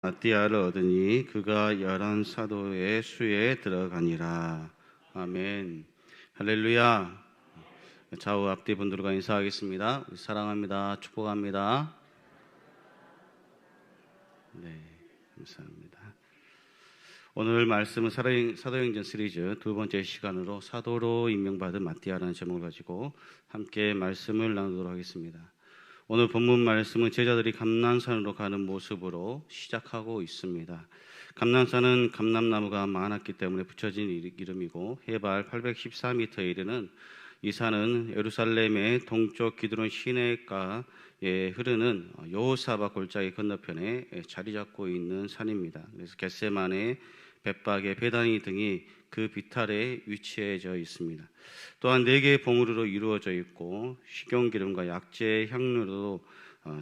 마띠아를 얻으니 그가 11 사도의 수에 들어가니라. 아멘. 할렐루야. 좌우 앞뒤 분들과 인사하겠습니다. 사랑합니다. 축복합니다. 네, 감사합니다. 오늘 말씀은 사도행전 시리즈 두 번째 시간으로 사도로 임명받은 마띠아라는 제목을 가지고 함께 말씀을 나누도록 하겠습니다. 오늘 본문 말씀은 제자들이 감난산으로 가는 모습으로 시작하고 있습니다. 감난산은 감람나무가 많았기 때문에 붙여진 이름이고 해발 814m에 이르는 이 산은 예루살렘의 동쪽 기드론 시내가에 흐르는 여호사밧 골짜기 건너편에 자리 잡고 있는 산입니다. 그래서 겟세마네, 벳박의 베다니 등이 그 비탈에 위치해져 있습니다. 또한 4개의 봉우리로 이루어져 있고 식용기름과 약재 향료로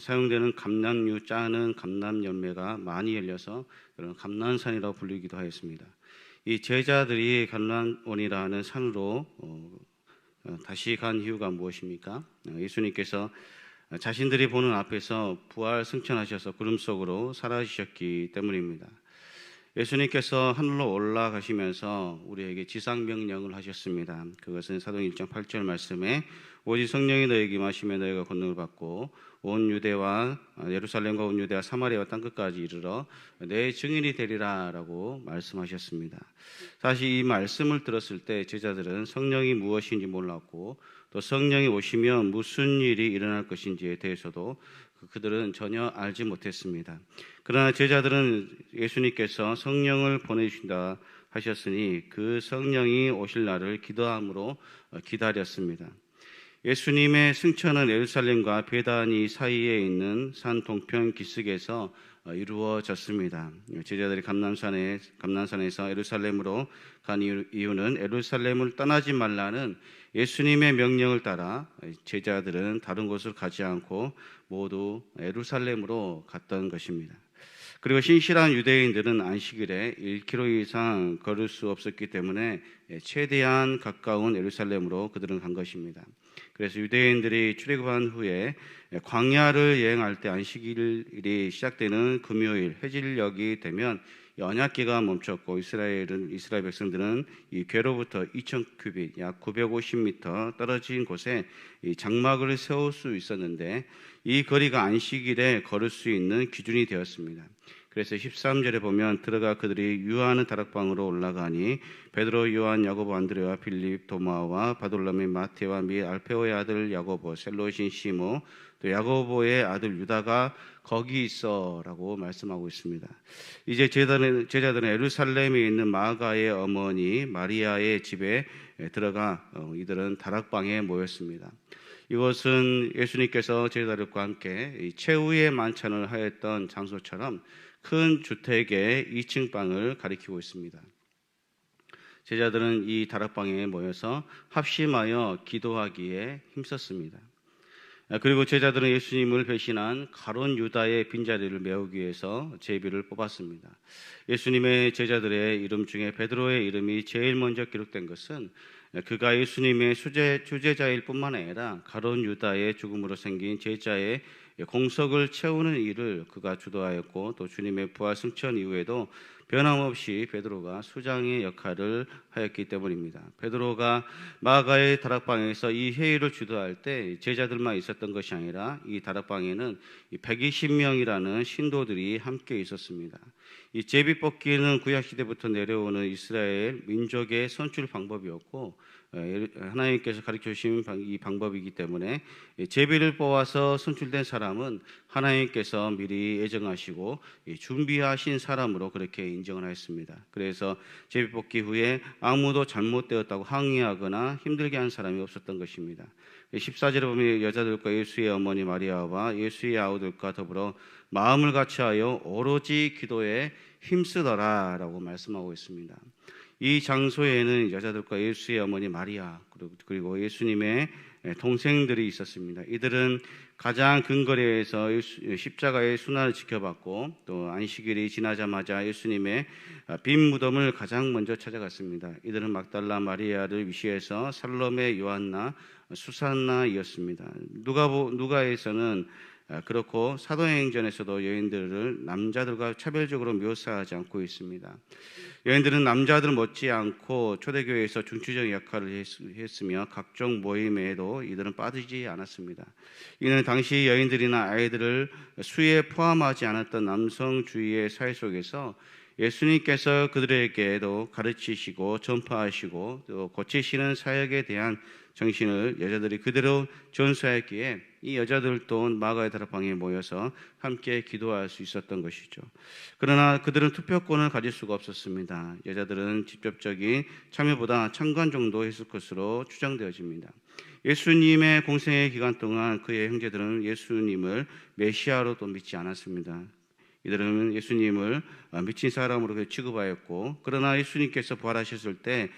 사용되는 감람류 짜는 감람 열매가 많이 열려서 감람산이라고 불리기도 하였습니다. 이 제자들이 감람원이라는 산으로 다시 간 이유가 무엇입니까? 예수님께서 자신들이 보는 앞에서 부활 승천하셔서 구름 속으로 사라지셨기 때문입니다. 예수님께서 하늘로 올라가시면서 우리에게 지상명령을 하셨습니다. 그것은 사도행 1장 8절 말씀에 오직 성령이 너에게 임하시면 너희가 권능을 받고 온 유대와 예루살렘과 온 유대와 사마리아와 땅끝까지 이르러 내 증인이 되리라 라고 말씀하셨습니다. 사실 이 말씀을 들었을 때 제자들은 성령이 무엇인지 몰랐고 또 성령이 오시면 무슨 일이 일어날 것인지에 대해서도 그들은 전혀 알지 못했습니다. 그러나 제자들은 예수님께서 성령을 보내주신다 하셨으니 그 성령이 오실 날을 기도함으로 기다렸습니다. 예수님의 승천은 예루살렘과 베다니 사이에 있는 산 동편 기슭에서 이루어졌습니다. 제자들이 감난산에서 예루살렘으로 간 이유는 예루살렘을 떠나지 말라는 예수님의 명령을 따라 제자들은 다른 곳을 가지 않고 모두 예루살렘으로 갔던 것입니다. 그리고 신실한 유대인들은 안식일에 1km 이상 걸을 수 없었기 때문에 최대한 가까운 예루살렘으로 그들은 간 것입니다. 그래서 유대인들이 출애굽한 후에 광야를 여행할 때 안식일이 시작되는 금요일 해질녘이 되면 언약궤가 멈췄고 이스라엘 백성들은 이 궤로부터 2,000규빗 약 950m 떨어진 곳에 이 장막을 세울 수 있었는데 이 거리가 안식일에 걸을 수 있는 기준이 되었습니다. 그래서 13절에 보면 들어가 그들이 유하는 다락방으로 올라가니 베드로, 요한, 야고보, 안드레와 빌립, 도마와 바돌로메, 마테와 및 알페오의 아들 야고보, 셀롯인 시모, 또 야고보의 아들 유다가 거기 있어라고 말씀하고 있습니다. 이제 제자들은 예루살렘에 있는 마가의 어머니 마리아의 집에 들어가 이들은 다락방에 모였습니다. 이것은 예수님께서 제자들과 함께 최후의 만찬을 하였던 장소처럼 큰 주택의 2층 방을 가리키고 있습니다. 제자들은 이 다락방에 모여서 합심하여 기도하기에 힘썼습니다. 그리고 제자들은 예수님을 배신한 가룟 유다의 빈자리를 메우기 위해서 제비를 뽑았습니다. 예수님의 제자들의 이름 중에 베드로의 이름이 제일 먼저 기록된 것은 그가 예수님의 수제자일 뿐만 아니라 가룟 유다의 죽음으로 생긴 제자의 공석을 채우는 일을 그가 주도하였고 또 주님의 부활 승천 이후에도 변함없이 베드로가 수장의 역할을 하였기 때문입니다. 베드로가 마가의 다락방에서 이 회의를 주도할 때 제자들만 있었던 것이 아니라 이 다락방에는 120명이라는 신도들이 함께 있었습니다. 이 제비 뽑기는 구약시대부터 내려오는 이스라엘 민족의 선출 방법이었고 하나님께서 가르쳐 주신 이 방법이기 때문에 제비를 뽑아서 선출된 사람은 하나님께서 미리 예정하시고 준비하신 사람으로 그렇게 인정을 하였습니다. 그래서 제비 뽑기 후에 아무도 잘못되었다고 항의하거나 힘들게 한 사람이 없었던 것입니다. 14절에 보면 여자들과 예수의 어머니 마리아와 예수의 아우들과 더불어 마음을 같이하여 오로지 기도에 힘쓰더라라고 말씀하고 있습니다. 이 장소에는 여자들과 예수의 어머니 마리아 그리고 예수님의 동생들이 있었습니다. 이들은 가장 근거리에서 십자가의 순환을 지켜봤고 또 안식일이 지나자마자 예수님의 빈 무덤을 가장 먼저 찾아갔습니다. 이들은 막달라 마리아를 위시해서 살로메, 요한나, 수산나이었습니다. 누가에서는 그렇고 사도행전에서도 여인들을 남자들과 차별적으로 묘사하지 않고 있습니다. 여인들은 남자들 못지않고 초대교회에서 중추적 역할을 했으며 각종 모임에도 이들은 빠지지 않았습니다. 이는 당시 여인들이나 아이들을 수에 포함하지 않았던 남성주의의 사회 속에서 예수님께서 그들에게도 가르치시고 전파하시고 또 고치시는 사역에 대한 정신을 여자들이 그대로 전수하였기에 이 여자들도 마가의 다락방에 모여서 함께 기도할 수 있었던 것이죠. 그러나 그들은 투표권을 가질 수가 없었습니다. 여자들은 직접적인 참여보다 참관 정도 했을 것으로 추정되어집니다. 예수님의 공생의 기간 동안 그의 형제들은 예수님을 메시아로 또 믿지 않았습니다. 이들은 예수님을 미친 사람으로 취급하였고, 그러나 예수님께서 부활하셨을 때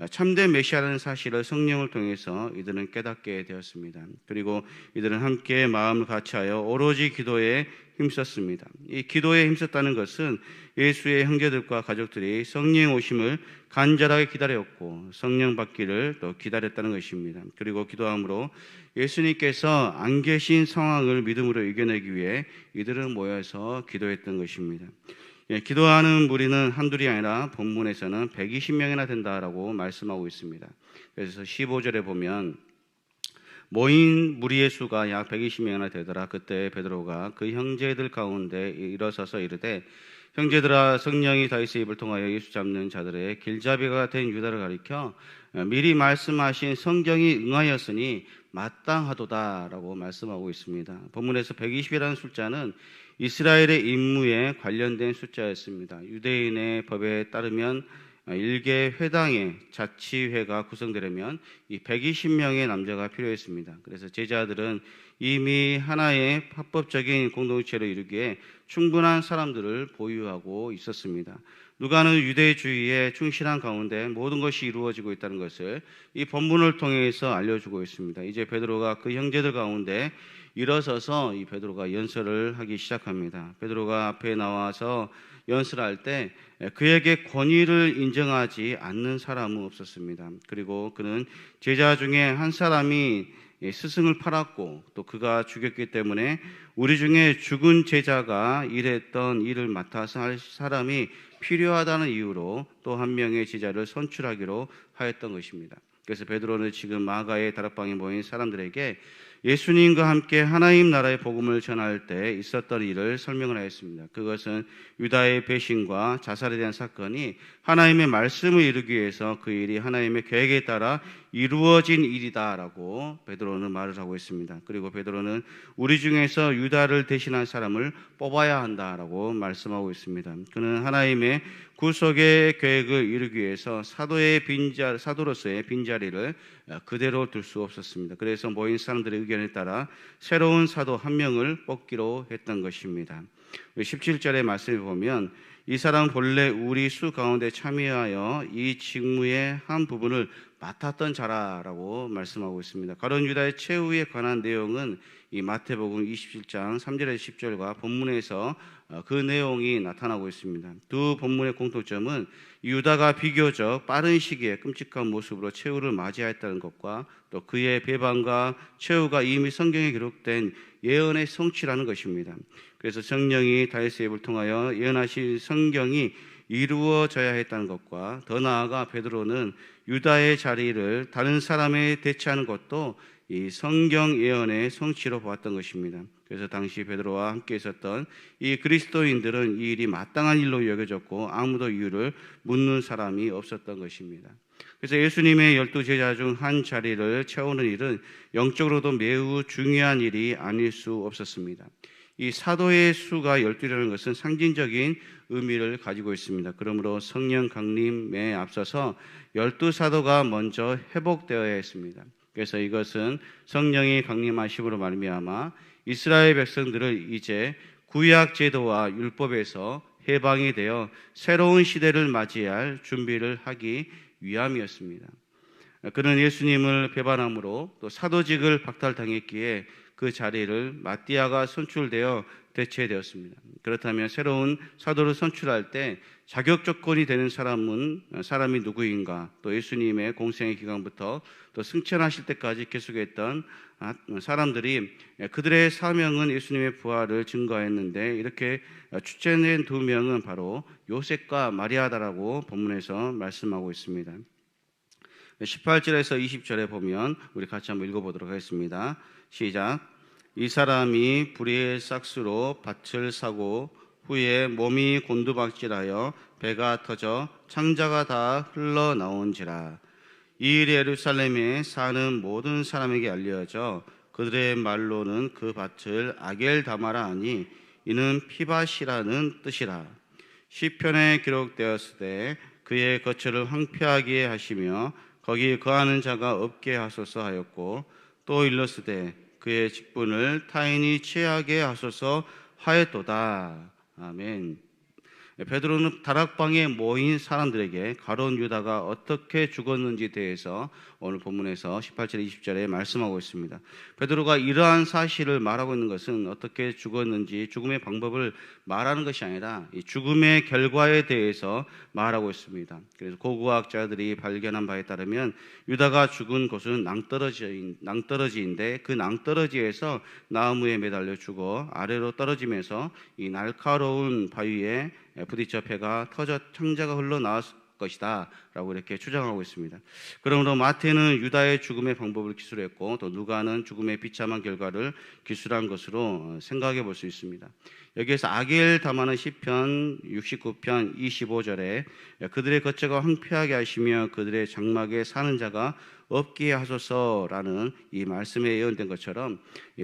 참된 메시아라는 사실을 성령을 통해서 이들은 깨닫게 되었습니다. 그리고 이들은 함께 마음을 같이하여 오로지 기도에 힘썼습니다. 이 기도에 힘썼다는 것은 예수의 형제들과 가족들이 성령 오심을 간절하게 기다렸고 성령 받기를 또 기다렸다는 것입니다. 그리고 기도함으로 예수님께서 안 계신 상황을 믿음으로 이겨내기 위해 이들은 모여서 기도했던 것입니다. 기도하는 무리는 한둘이 아니라 본문에서는 120명이나 된다라고 말씀하고 있습니다. 그래서 15절에 보면 모인 무리의 수가 약 120명이나 되더라. 그때 베드로가 그 형제들 가운데 일어서서 이르되 형제들아, 성령이 다윗의 입을 통하여 예수 잡는 자들의 길잡이가 된 유다를 가리켜 미리 말씀하신 성경이 응하였으니 마땅하도다라고 말씀하고 있습니다. 본문에서 120이라는 숫자는 이스라엘의 임무에 관련된 숫자였습니다. 유대인의 법에 따르면 일개 회당의 자치회가 구성되려면 이 120명의 남자가 필요했습니다. 그래서 제자들은 이미 하나의 합법적인 공동체를 이루기에 충분한 사람들을 보유하고 있었습니다. 누가는 유대주의에 충실한 가운데 모든 것이 이루어지고 있다는 것을 이 본문을 통해서 알려주고 있습니다. 이제 베드로가 그 형제들 가운데 일어서서 이 베드로가 연설을 하기 시작합니다. 베드로가 앞에 나와서 연설할 때 그에게 권위를 인정하지 않는 사람은 없었습니다. 그리고 그는 제자 중에 한 사람이 스승을 팔았고 또 그가 죽였기 때문에 우리 중에 죽은 제자가 일했던 일을 맡아서 할 사람이 필요하다는 이유로 또 한 명의 제자를 선출하기로 하였던 것입니다. 그래서 베드로는 지금 마가의 다락방에 모인 사람들에게 예수님과 함께 하나님 나라의 복음을 전할 때 있었던 일을 설명을 하였습니다. 그것은 유다의 배신과 자살에 대한 사건이 하나님의 말씀을 이루기 위해서 그 일이 하나님의 계획에 따라 이루어진 일이다라고 베드로는 말을 하고 있습니다. 그리고 베드로는 우리 중에서 유다를 대신한 사람을 뽑아야 한다라고 말씀하고 있습니다. 그는 하나님의 구속의 계획을 이루기 위해서 사도로서의 빈자리를 그대로 둘 수 없었습니다. 그래서 모인 사람들의 의견에 따라 새로운 사도 한 명을 뽑기로 했던 것입니다. 17절의 말씀을 보면 이 사람은 본래 우리 수 가운데 참여하여 이 직무의 한 부분을 맡았던 자라라고 말씀하고 있습니다. 가룟 유다의 최후에 관한 내용은 이 마태복음 27장 3절에서 10절과 본문에서 그 내용이 나타나고 있습니다. 두 본문의 공통점은 유다가 비교적 빠른 시기에 끔찍한 모습으로 최후를 맞이하였다는 것과 또 그의 배반과 최후가 이미 성경에 기록된 예언의 성취라는 것입니다. 그래서 성령이 다윗의 입을 통하여 예언하신 성경이 이루어져야 했다는 것과 더 나아가 베드로는 유다의 자리를 다른 사람에 대체하는 것도 이 성경 예언의 성취로 보았던 것입니다. 그래서 당시 베드로와 함께 있었던 이 그리스도인들은 이 일이 마땅한 일로 여겨졌고 아무도 이유를 묻는 사람이 없었던 것입니다. 그래서 예수님의 12 제자 중 한 자리를 채우는 일은 영적으로도 매우 중요한 일이 아닐 수 없었습니다. 이 사도의 수가 12라는 것은 상징적인 의미를 가지고 있습니다. 그러므로 성령 강림에 앞서서 12사도가 먼저 회복되어야 했습니다. 그래서 이것은 성령이 강림하심으로 말미암아 이스라엘 백성들을 이제 구약 제도와 율법에서 해방이 되어 새로운 시대를 맞이할 준비를 하기 위함이었습니다. 그는 예수님을 배반함으로 또 사도직을 박탈당했기에 그 자리를 마띠아가 선출되어 대체되었습니다. 그렇다면 새로운 사도를 선출할 때 자격 조건이 되는 사람이 누구인가? 또 예수님의 공생의 기간부터 또 승천하실 때까지 계속했던 사람들이 그들의 사명은 예수님의 부활을 증거했는데, 이렇게 추천된 두 명은 바로 요셉과 마리아다라고 본문에서 말씀하고 있습니다. 18절에서 20절에 보면 우리 같이 한번 읽어보도록 하겠습니다. 시작. 이 사람이 불의의 싹수로 밭을 사고 후에 몸이 곤두박질하여 배가 터져 창자가 다 흘러나온지라. 이 일이 예루살렘에 사는 모든 사람에게 알려져 그들의 말로는 그 밭을 아겔다마라 하니 이는 피밭이라는 뜻이라. 시편에 기록되었으되 그의 거처를 황폐하게 하시며 거기 거하는 자가 없게 하소서 하였고, 또 일렀으되 그의 직분을 타인이 취하게 하소서 하였도다. 아멘. 베드로는 다락방에 모인 사람들에게 가룟 유다가 어떻게 죽었는지에 대해서 오늘 본문에서 18절 20절에 말씀하고 있습니다. 베드로가 이러한 사실을 말하고 있는 것은 어떻게 죽었는지, 죽음의 방법을 말하는 것이 아니라 이 죽음의 결과에 대해서 말하고 있습니다. 그래서 고고학자들이 발견한 바에 따르면 유다가 죽은 곳은 낭떠러지인데, 그 낭떠러지에서 나무에 매달려 죽어 아래로 떨어지면서 이 날카로운 바위에 부딪혀 배가 터져 창자가 흘러나왔을 것이다 라고 이렇게 주장하고 있습니다. 그러므로 마태는 유다의 죽음의 방법을 기술했고, 또 누가는 죽음의 비참한 결과를 기술한 것으로 생각해 볼 수 있습니다. 여기에서 아겔다마는 시편 69편 25절에 그들의 거처가 황폐하게 하시며 그들의 장막에 사는 자가 없게 하소서라는 이 말씀에 예언된 것처럼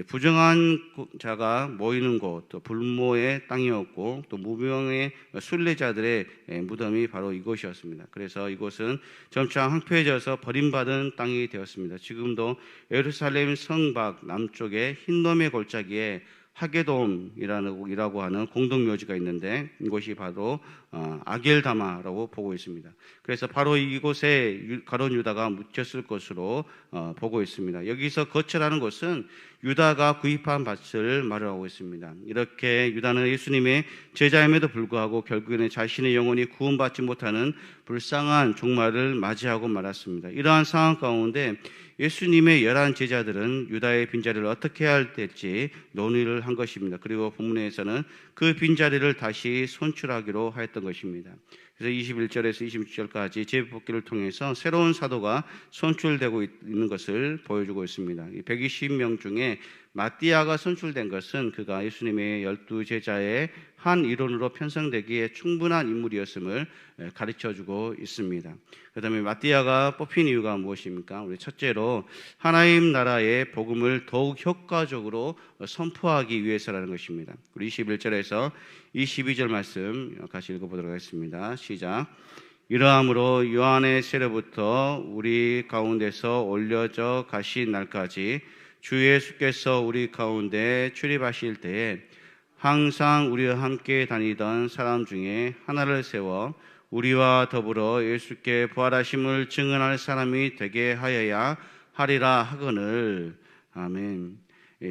부정한 자가 모이는 곳, 또 불모의 땅이었고, 또 무명의 순례자들의 무덤이 바로 이곳이었습니다. 그래서 이곳은 점차 황폐해져서 버림받은 땅이 되었습니다. 지금도 예루살렘 성 밖 남쪽에 흰돔의 골짜기에 하게돔이라고 하는 공동묘지가 있는데, 이곳이 바로 아겔다마라고 보고 있습니다. 그래서 바로 이곳에 가룟 유다가 묻혔을 것으로 보고 있습니다. 여기서 거처라는 것은 유다가 구입한 밭을 말하고 있습니다. 이렇게 유다는 예수님의 제자임에도 불구하고 결국에는 자신의 영혼이 구원받지 못하는 불쌍한 종말을 맞이하고 말았습니다. 이러한 상황 가운데 예수님의 11 제자들은 유다의 빈자리를 어떻게 해야 될지 논의를 한 것입니다. 그리고 본문에서는 그 빈자리를 다시 선출하기로 하였던 것입니다. 그래서 21절에서 26절까지 제복기를 통해서 새로운 사도가 선출되고 있는 것을 보여주고 있습니다. 120명 중에 마띠아가 선출된 것은 그가 예수님의 12 제자의 한 일원으로 편성되기에 충분한 인물이었음을 가르쳐주고 있습니다. 그 다음에 마띠아가 뽑힌 이유가 무엇입니까? 우리 첫째로 하나님 나라의 복음을 더욱 효과적으로 선포하기 위해서라는 것입니다. 우리 21절에서 22절 말씀 같이 읽어보도록 하겠습니다. 시작. 이러함으로 요한의 세례부터 우리 가운데서 올려져 가신 날까지 주 예수께서 우리 가운데 출입하실 때에 항상 우리와 함께 다니던 사람 중에 하나를 세워 우리와 더불어 예수께 부활하심을 증언할 사람이 되게 하여야 하리라 하거늘. 아멘.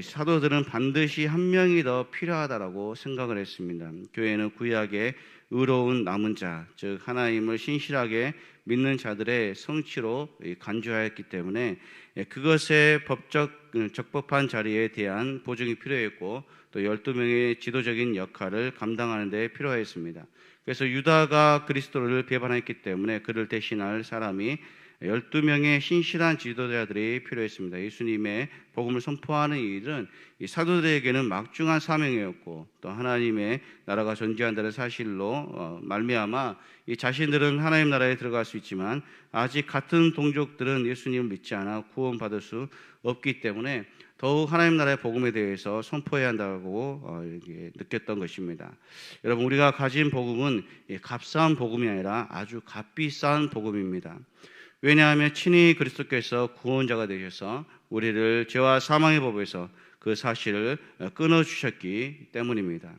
사도들은 반드시 한 명이 더 필요하다라고 생각을 했습니다. 교회는 구약의 의로운 남은 자, 즉 하나님을 신실하게 믿는 자들의 성취로 간주하였기 때문에 그것의 적법한 자리에 대한 보증이 필요했고, 또 12명의 지도적인 역할을 감당하는 데 필요했습니다. 그래서 유다가 그리스도를 배반했기 때문에 그를 대신할 사람이 12명의 신실한 지도자들이 필요했습니다. 예수님의 복음을 선포하는 일은 이 사도들에게는 막중한 사명이었고, 또 하나님의 나라가 존재한다는 사실로 말미암아 이 자신들은 하나님 나라에 들어갈 수 있지만 아직 같은 동족들은 예수님을 믿지 않아 구원받을 수 없기 때문에 더욱 하나님 나라의 복음에 대해서 선포해야 한다고 느꼈던 것입니다. 여러분, 우리가 가진 복음은 값싼 복음이 아니라 아주 값비싼 복음입니다. 왜냐하면 친히 그리스도께서 구원자가 되셔서 우리를 죄와 사망의 법에서 그 사실을 끊어주셨기 때문입니다.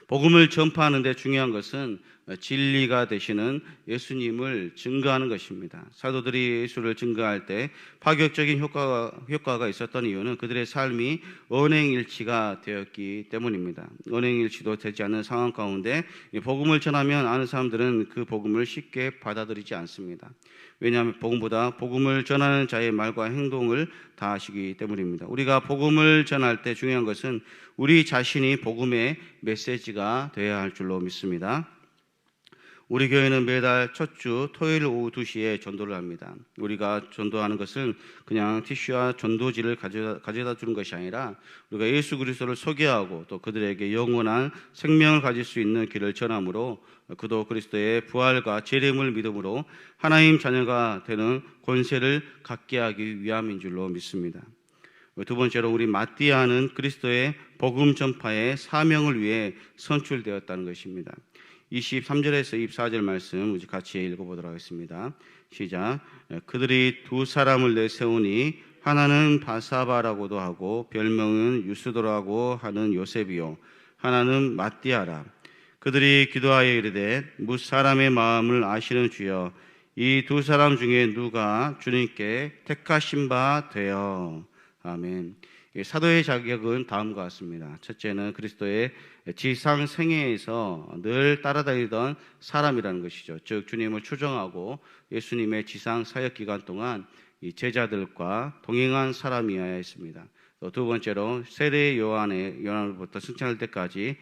복음을 전파하는 데 중요한 것은 진리가 되시는 예수님을 증거하는 것입니다. 사도들이 예수를 증거할 때 파격적인 효과가 있었던 이유는 그들의 삶이 언행일치가 되었기 때문입니다. 언행일치도 되지 않는 상황 가운데 복음을 전하면 아는 사람들은 그 복음을 쉽게 받아들이지 않습니다. 왜냐하면 복음보다 복음을 전하는 자의 말과 행동을 다 아시기 때문입니다. 우리가 복음을 전할 때 중요한 것은 우리 자신이 복음의 메시지가 되어야 할 줄로 믿습니다. 우리 교회는 매달 첫 주 토요일 오후 2시에 전도를 합니다. 우리가 전도하는 것은 그냥 티슈와 전도지를 가져다 주는 것이 아니라 우리가 예수 그리스도를 소개하고 또 그들에게 영원한 생명을 가질 수 있는 길을 전함으로 그도 그리스도의 부활과 재림을 믿음으로 하나님 자녀가 되는 권세를 갖게 하기 위함인 줄로 믿습니다. 두 번째로 우리 마띠아는 그리스도의 복음 전파의 사명을 위해 선출되었다는 것입니다. 23절에서 24절 말씀 우리 같이 읽어보도록 하겠습니다. 시작. 그들이 두 사람을 내세우니 하나는 바사바라고도 하고 별명은 유스도라고 하는 요셉이요 하나는 마띠아라. 그들이 기도하여 이르되 뭇 사람의 마음을 아시는 주여 이 두 사람 중에 누가 주님께 택하신 바 되어. 아멘. 사도의 자격은 다음과 같습니다. 첫째는 그리스도의 지상 생애에서 늘 따라다니던 사람이라는 것이죠. 즉 주님을 추종하고 예수님의 지상 사역 기간 동안 이 제자들과 동행한 사람이어야 했습니다. 또 두 번째로 세례 요한으로부터 승천할 때까지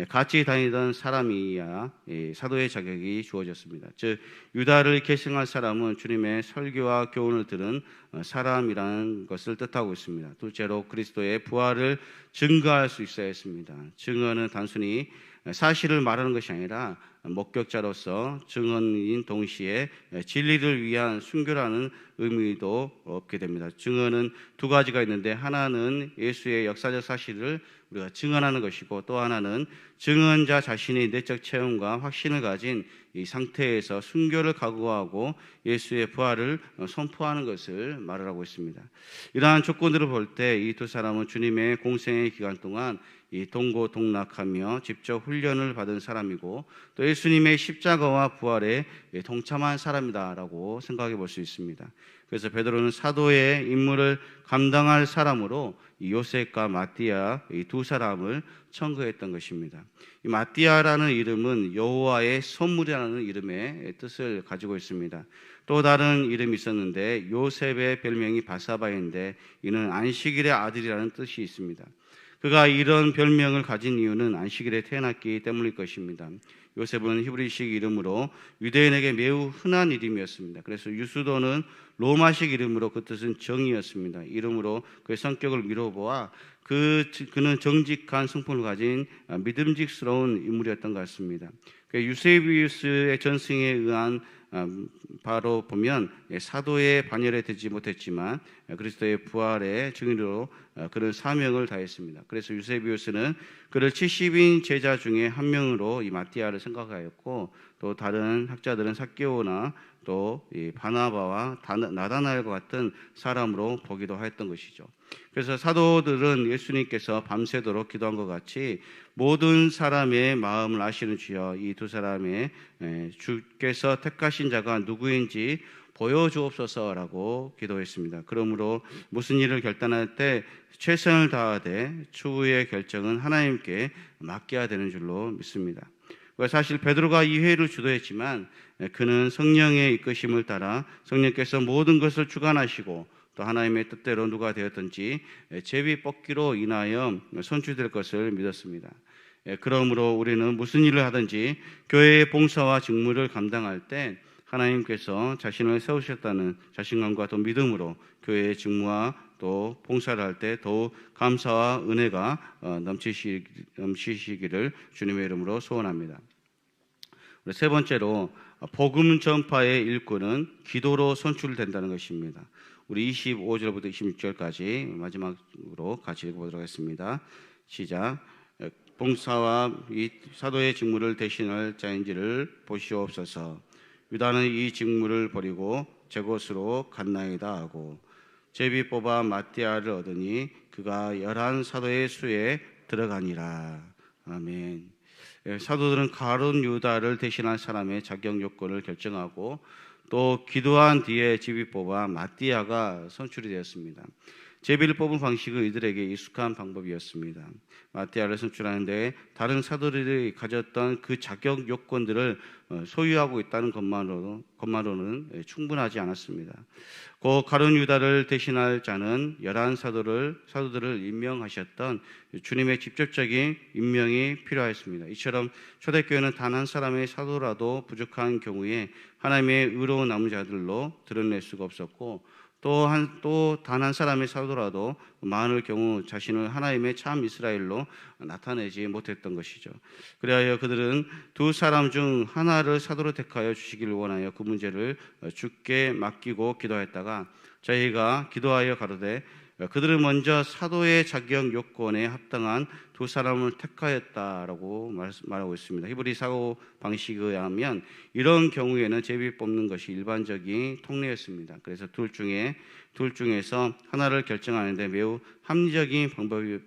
같이 다니던 사람이야 사도의 자격이 주어졌습니다. 즉 유다를 계승할 사람은 주님의 설교와 교훈을 들은 사람이라는 것을 뜻하고 있습니다. 둘째로 그리스도의 부활을 증거할 수 있어야 했습니다. 증언은 단순히 사실을 말하는 것이 아니라 목격자로서 증언인 동시에 진리를 위한 순교라는 의미도 얻게 됩니다. 증언은 두 가지가 있는데 하나는 예수의 역사적 사실을 우리가 증언하는 것이고 또 하나는 증언자 자신의 내적 체험과 확신을 가진 이 상태에서 순교를 각오하고 예수의 부활을 선포하는 것을 말하고 있습니다. 이러한 조건들을 볼 때 이 두 사람은 주님의 공생의 기간 동안 이 동고동락하며 직접 훈련을 받은 사람이고 또 예수님의 십자가와 부활에 동참한 사람이다라고 생각해 볼 수 있습니다. 그래서 베드로는 사도의 임무를 감당할 사람으로 이 요셉과 마띠아 이 두 사람을 청구했던 것입니다. 이 마띠아라는 이름은 여호와의 선물이라는 이름의 뜻을 가지고 있습니다. 또 다른 이름이 있었는데 요셉의 별명이 바사바인데 이는 안식일의 아들이라는 뜻이 있습니다. 그가 이런 별명을 가진 이유는 안식일에 태어났기 때문일 것입니다. 요셉은 히브리식 이름으로 유대인에게 매우 흔한 이름이었습니다. 그래서 유스도는 로마식 이름으로 그 뜻은 정이었습니다. 이름으로 그의 성격을 미뤄보아 그는 정직한 성품을 가진 믿음직스러운 인물이었던 것 같습니다. 유세비우스의 전승에 의한 바로 보면 사도의 반열에 되지 못했지만 그리스도의 부활의 증인으로 그런 사명을 다했습니다. 그래서 유세비우스는 그를 70인 제자 중에 한 명으로 이 마띠아를 생각하였고 또 다른 학자들은 삭개오나 또 이 바나바와 나다나엘과 같은 사람으로 보기도 하였던 것이죠. 그래서 사도들은 예수님께서 밤새도록 기도한 것 같이 모든 사람의 마음을 아시는 주여 이 두 사람의 주께서 택하신 자가 누구인지 보여주옵소서라고 기도했습니다. 그러므로 무슨 일을 결단할 때 최선을 다하되 추후의 결정은 하나님께 맡겨야 되는 줄로 믿습니다. 사실 베드로가 이 회의를 주도했지만 그는 성령의 이끄심을 따라 성령께서 모든 것을 주관하시고 또 하나님의 뜻대로 누가 되었든지 제비 뽑기로 인하여 선출될 것을 믿었습니다. 그러므로 우리는 무슨 일을 하든지 교회의 봉사와 직무를 감당할 때 하나님께서 자신을 세우셨다는 자신감과 또 믿음으로 교회의 직무와 또 봉사를 할 때 더욱 감사와 은혜가 넘치시기를 주님의 이름으로 소원합니다. 세 번째로 복음 전파의 일꾼은 기도로 선출된다는 것입니다. 우리 25절부터 26절까지 마지막으로 같이 읽어보도록 하겠습니다. 시작. 봉사와 이 사도의 직무를 대신할 자인지를 보시옵소서. 유다는 이 직무를 버리고 제 곳으로 갔나이다 하고 제비 뽑아 마띠아를 얻으니 그가 11 사도의 수에 들어가니라. 아멘. 사도들은 가룟 유다를 대신할 사람의 자격 요건을 결정하고 또 기도한 뒤에 제비 뽑아 마띠아가 선출이 되었습니다. 제비를 뽑은 방식은 이들에게 익숙한 방법이었습니다. 마띠아를 선출하는데 다른 사도들이 가졌던 그 자격 요건들을 소유하고 있다는 것만으로는 충분하지 않았습니다. 그 가룟 유다를 대신할 자는 11 사도들을 임명하셨던 주님의 직접적인 임명이 필요하였습니다. 이처럼 초대교회는 단 한 사람의 사도라도 부족한 경우에 하나님의 의로운 남은 자들로 드러낼 수가 없었고 또 단 한 사람의 사도라도 많을 경우 자신을 하나님의 참 이스라엘로 나타내지 못했던 것이죠. 그리하여 그들은 두 사람 중 하나를 사도로 택하여 주시기를 원하여 그 문제를 주께 맡기고 기도했다가 저희가 기도하여 가로되 그들은 먼저 사도의 자격 요건에 합당한 두 사람을 택하였다라고 말하고 있습니다. 히브리 사고 방식에 의하면 이런 경우에는 제비 뽑는 것이 일반적인 통례였습니다. 그래서 둘 중에서 하나를 결정하는데 매우 합리적인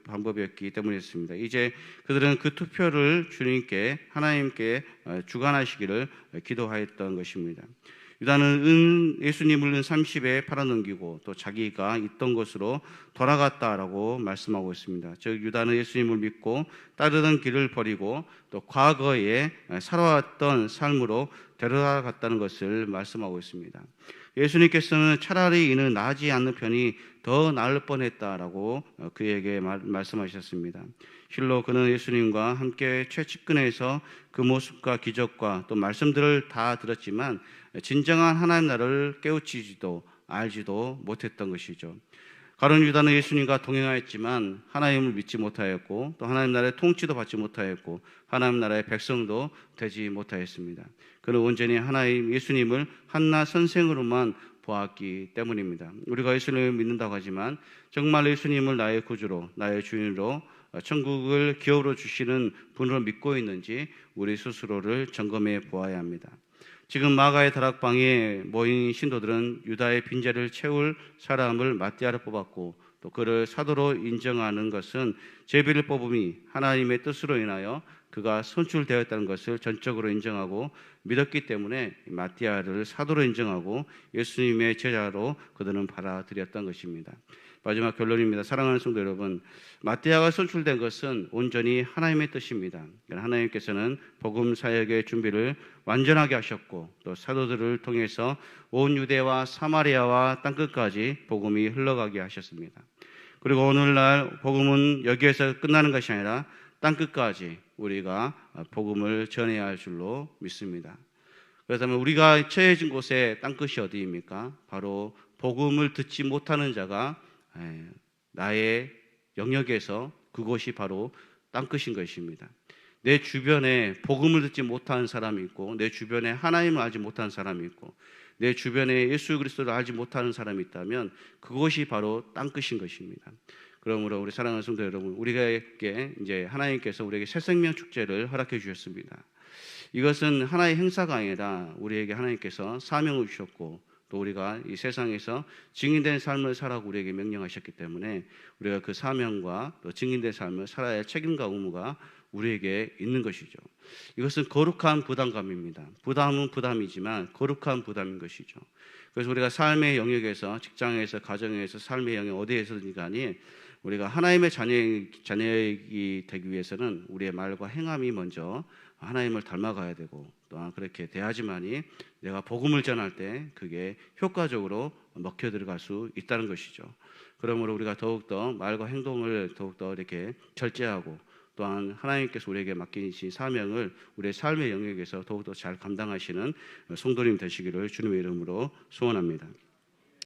방법이었기 때문이었습니다. 이제 그들은 그 투표를 주님께 하나님께 주관하시기를 기도하였던 것입니다. 유다는 예수님을 은 30에 팔아넘기고 또 자기가 있던 곳으로 돌아갔다라고 말씀하고 있습니다. 즉 유다는 예수님을 믿고 따르던 길을 버리고 또 과거에 살아왔던 삶으로 데려갔다는 것을 말씀하고 있습니다. 예수님께서는 차라리 이는 나지 않는 편이 더 나을 뻔했다라고 그에게 말씀하셨습니다. 실로 그는 예수님과 함께 최측근에서 그 모습과 기적과 또 말씀들을 다 들었지만 진정한 하나님 나라를 깨우치지도 알지도 못했던 것이죠. 가룟 유다는 예수님과 동행하였지만 하나님을 믿지 못하였고 또 하나님 나라의 통치도 받지 못하였고 하나님 나라의 백성도 되지 못하였습니다. 그는 온전히 하나님 예수님을 한나 선생으로만 보았기 때문입니다. 우리가 예수님을 믿는다고 하지만 정말 예수님을 나의 구주로 나의 주인으로 천국을 기업으로 주시는 분으로 믿고 있는지 우리 스스로를 점검해 보아야 합니다. 지금 마가의 다락방에 모인 신도들은 유다의 빈자리를 채울 사람을 마띠아를 뽑았고 또 그를 사도로 인정하는 것은 제비를 뽑음이 하나님의 뜻으로 인하여 그가 선출되었다는 것을 전적으로 인정하고 믿었기 때문에 마띠아를 사도로 인정하고 예수님의 제자로 그들은 받아들였던 것입니다. 마지막 결론입니다. 사랑하는 성도 여러분, 마띠아가 선출된 것은 온전히 하나님의 뜻입니다. 하나님께서는 복음 사역의 준비를 완전하게 하셨고 또 사도들을 통해서 온 유대와 사마리아와 땅끝까지 복음이 흘러가게 하셨습니다. 그리고 오늘날 복음은 여기에서 끝나는 것이 아니라 땅끝까지 우리가 복음을 전해야 할 줄로 믿습니다. 그렇다면 우리가 처해진 곳의 땅끝이 어디입니까? 바로 복음을 듣지 못하는 자가 나의 영역에서 그곳이 바로 땅끝인 것입니다. 내 주변에 복음을 듣지 못하는 사람이 있고 내 주변에 하나님을 알지 못하는 사람이 있고 내 주변에 예수 그리스도를 알지 못하는 사람이 있다면 그것이 바로 땅끝인 것입니다. 그러므로 우리 사랑하는 성도 여러분, 우리에게 이제 하나님께서 우리에게 새 생명 축제를 허락해 주셨습니다. 이것은 하나의 행사가 아니라 우리에게 하나님께서 사명을 주셨고 또 우리가 이 세상에서 증인된 삶을 살라고 우리에게 명령하셨기 때문에 우리가 그 사명과 또 증인된 삶을 살아야 할 책임과 의무가 우리에게 있는 것이죠. 이것은 거룩한 부담감입니다. 부담은 부담이지만 거룩한 부담인 것이죠. 그래서 우리가 삶의 영역에서 직장에서 가정에서 삶의 영역 어디에서든지 간에 우리가 하나님의 자녀이기 되기 위해서는 우리의 말과 행함이 먼저 하나님을 닮아가야 되고 또한 그렇게 돼야지만이 내가 복음을 전할 때 그게 효과적으로 먹혀 들어갈 수 있다는 것이죠. 그러므로 우리가 더욱더 말과 행동을 더욱더 이렇게 절제하고 또한 하나님께서 우리에게 맡기신 사명을 우리의 삶의 영역에서 더욱더 잘 감당하시는 성도님 되시기를 주님의 이름으로 소원합니다.